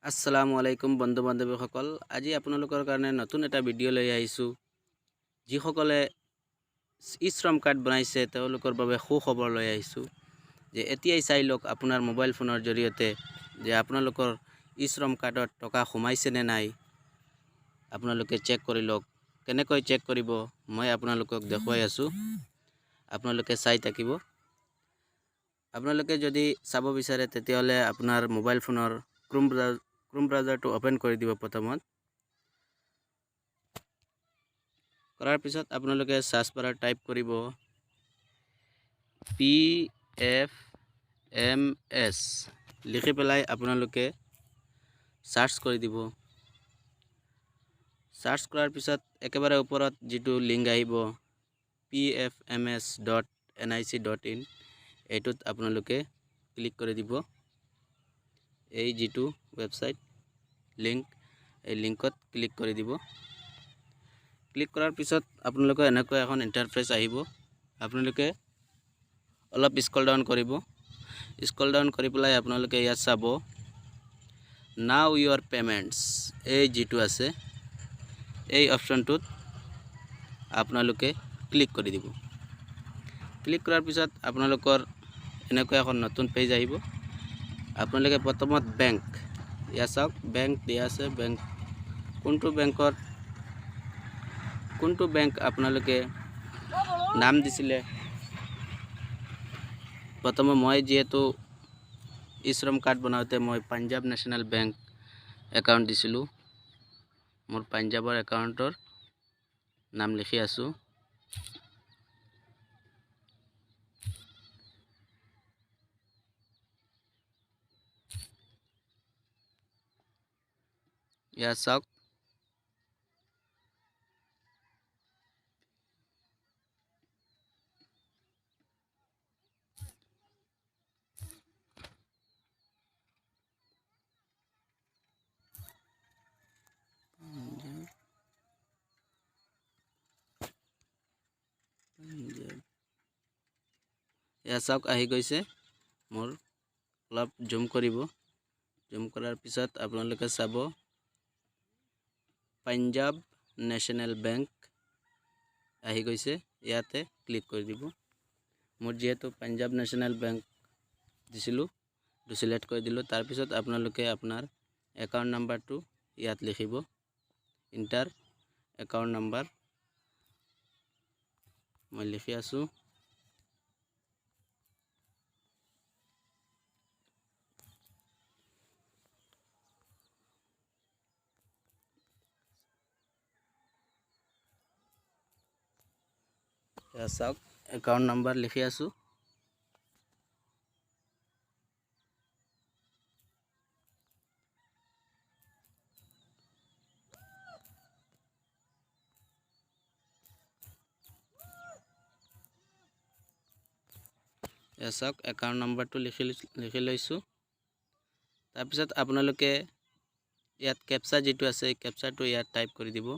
আসসালামু আলাইকুম বন্ধু বান্ধৱীসকল। আজি আপোনালোকৰ কাৰণে নতুন এটা ভিডিঅ' লৈ আহিছোঁ। যিসকলে ই শ্ৰম কাৰ্ড বনাইছে তেওঁলোকৰ বাবে সুখবৰ লৈ আহিছোঁ যে এতিয়াই চাই লওক আপোনাৰ মোবাইল ফোনৰ জৰিয়তে যে আপোনালোকৰ ই শ্ৰম কাৰ্ডত টকা সোমাইছে নে নাই। আপোনালোকে চেক কৰি লওক। কেনেকৈ চেক কৰিব মই আপোনালোকক দেখুৱাই আছোঁ, আপোনালোকে চাই থাকিব। আপোনালোকে যদি চাব বিচাৰে তেতিয়াহ'লে আপোনাৰ মোবাইল ফোনৰ ক্ৰোম ব্ৰাউজাৰটো ওপেন কৰি দিব। প্ৰথমত কৰাৰ পিছত আপোনালোকে সাৰ্চ বাৰত টাইপ কৰিব PFMS লিখি পেলাই আপোনালোকে সাৰ্চ কৰি দিব। সাৰ্চ কৰাৰ পিছত একেবাৰে ওপৰত যিটো লিংক আহিব pfms.nic.in এইটোত আপোনালোকে ক্লিক কৰি দিব। এই যিটো ৱেবছাইট লিংক, এই লিংকত ক্লিক কৰি দিব। ক্লিক কৰাৰ পিছত আপোনালোকে এনেকৈ এখন ইণ্টাৰফেচ আহিব। আপোনালোকে অলপ স্ক্ৰল ডাউন কৰিব। স্ক্ৰল ডাউন কৰি পেলাই আপোনালোকে ইয়াত চাব নাও ইউৰ পেমেণ্টছ, এই যিটো আছে এই অপশ্যনটোত আপোনালোকে ক্লিক কৰি দিব। ক্লিক কৰাৰ পিছত আপোনালোকৰ এনেকৈ এখন নতুন পেজ আহিব। আপোনালোকে প্ৰথমত বেংক, ইয়াত চাওক বেংক দিয়া আছে। বেংক কোনটো বেংক আপোনালোকে নাম দিছিলে। প্ৰথমে মই যিহেতু ই শ্ৰম কাৰ্ড বনাওঁতে মই পাঞ্জাৱ নেশ্যনেল বেংক একাউণ্ট দিছিলোঁ, মোৰ পাঞ্জাৱৰ একাউণ্টৰ নাম লিখি আছোঁ। ইয়াত চাওক ইয়াত চাওক আহি গৈছে। মোৰ অলপ জুম কৰিব। জুম কৰাৰ পিছত আপোনালোকে চাব পাঞ্জাৱ নেশ্যনেল বেংক আহি গৈছে। ইয়াতে ক্লিক কৰি দিব। মোৰ যিহেতু পাঞ্জাৱ নেশ্যনেল বেংক দিছিলোঁ, এইটো চিলেক্ট কৰি দিলোঁ। তাৰপিছত আপোনালোকে আপোনাৰ একাউণ্ট নাম্বাৰটো ইয়াত লিখিব। ইণ্টাৰ একাউণ্ট নাম্বাৰ মই লিখি আছোঁ। চাওক একাউণ্ট নাম্বাৰ লিখি আছোঁ। চাওক একাউণ্ট নাম্বাৰটো লিখি লৈছোঁ। তাৰপিছত আপোনালোকে ইয়াত কেপচা যিটো আছে এই কেপচাটো ইয়াত টাইপ কৰি দিব।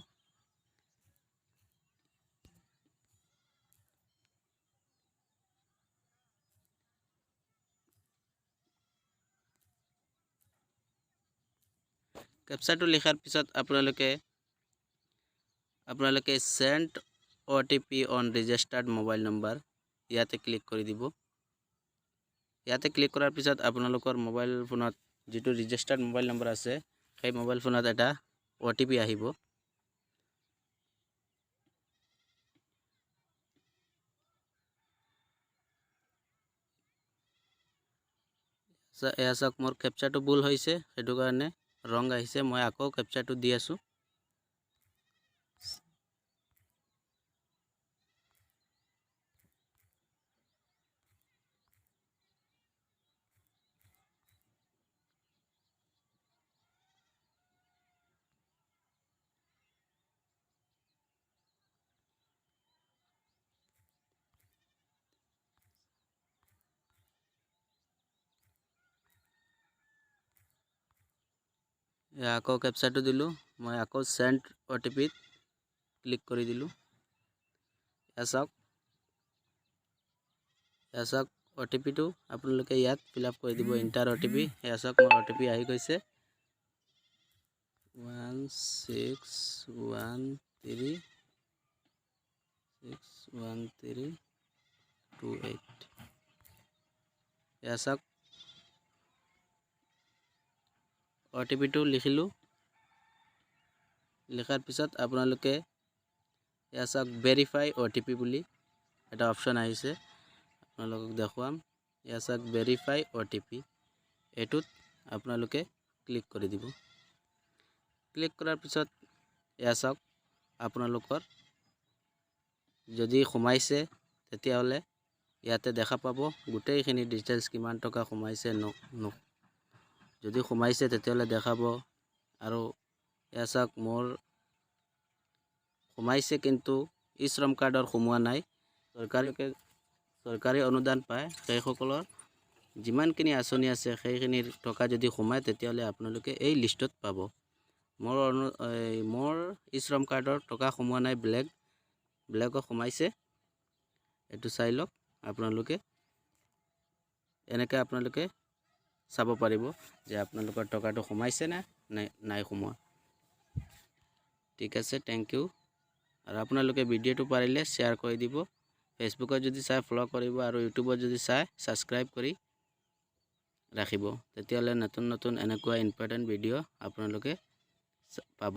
কেপচাটো লিখাৰ পিছত আপোনালোকে send OTP on registered mobile number ইয়াতে ক্লিক কৰি দিব। ইয়াতে ক্লিক কৰাৰ পিছত আপোনালোকৰ মোবাইল ফোনত যিটো ৰেজিষ্টাৰ্ড মোবাইল নম্বৰ আছে সেই মোবাইল ফোনত এটা OTP আহিব। এয়া চাওক মোৰ কেপচাটো ভুল হৈছে, সেইটো কাৰণে ৰং আহিছে। মই আকৌ কেপচাটো দি আছোঁ। আকৌ কেপচাটো দিলোঁ। মই আকৌ সেন্ড OTP ক্লিক কৰি দিলোঁ। এয়া চাওক OTPটো আপোনালোকে ইয়াত ফিল আপ কৰি দিব। Inter OTP। এয়া চাওক মোৰ OTP আহি গৈছে। 161328 এয়া চাওক OTP-টো লিখিলোঁ লিখাৰ পিছত আপোনালোকে এয়া চাওক ভেৰিফাই OTP বুলি এটা অপশ্যন আহিছে আপোনালোকক দেখুৱাম এয়া চাওক ভেৰিফাই OTP এটোত আপোনালোকে ক্লিক কৰি দিব ক্লিক কৰাৰ পিছত এয়া চাওক আপোনালোকৰ যদি সোমাইছে তেতিয়াহ'লে ইয়াতে দেখা পাব গোটেইখিনি ডিটেইলছ কিমান টকা সোমাইছে যদি সোমাইছে তেতিয়াহ'লে দেখাব আৰু এয়া চাওক মোৰ সোমাইছে কিন্তু ই শ্ৰম কাৰ্ডৰ সোমোৱা নাই চৰকাৰী অনুদান পায় সেইসকলৰ যিমানখিনি আঁচনি আছে সেইখিনিৰ টকা যদি সোমায় তেতিয়াহ'লে আপোনালোকে এই লিষ্টত পাব মোৰ ই শ্ৰম কাৰ্ডৰ টকা সোমোৱা নাই ব্লেকত সোমাইছে এইটো চাই লওক আপোনালোকে এনেকৈ আপোনালোকে চাব পাৰিব যে আপোনালোকৰ টকাটো সোমাইছে না নাই সোমোৱা ঠিক আছে থ্যাংক ইউ আৰু আপোনালোকে ভিডিঅ'টো পাৰিলে শ্বেয়াৰ কৰি দিব ফেচবুকত যদি চাই ফলো কৰিব আৰু ইউটিউবত যদি চাই সাবস্ক্ৰাইব কৰি ৰাখিব তেতিয়াহ'লে নতুন এনেকুৱা ইম্পৰ্টেণ্ট ভিডিঅ' আপোনালোকে পাব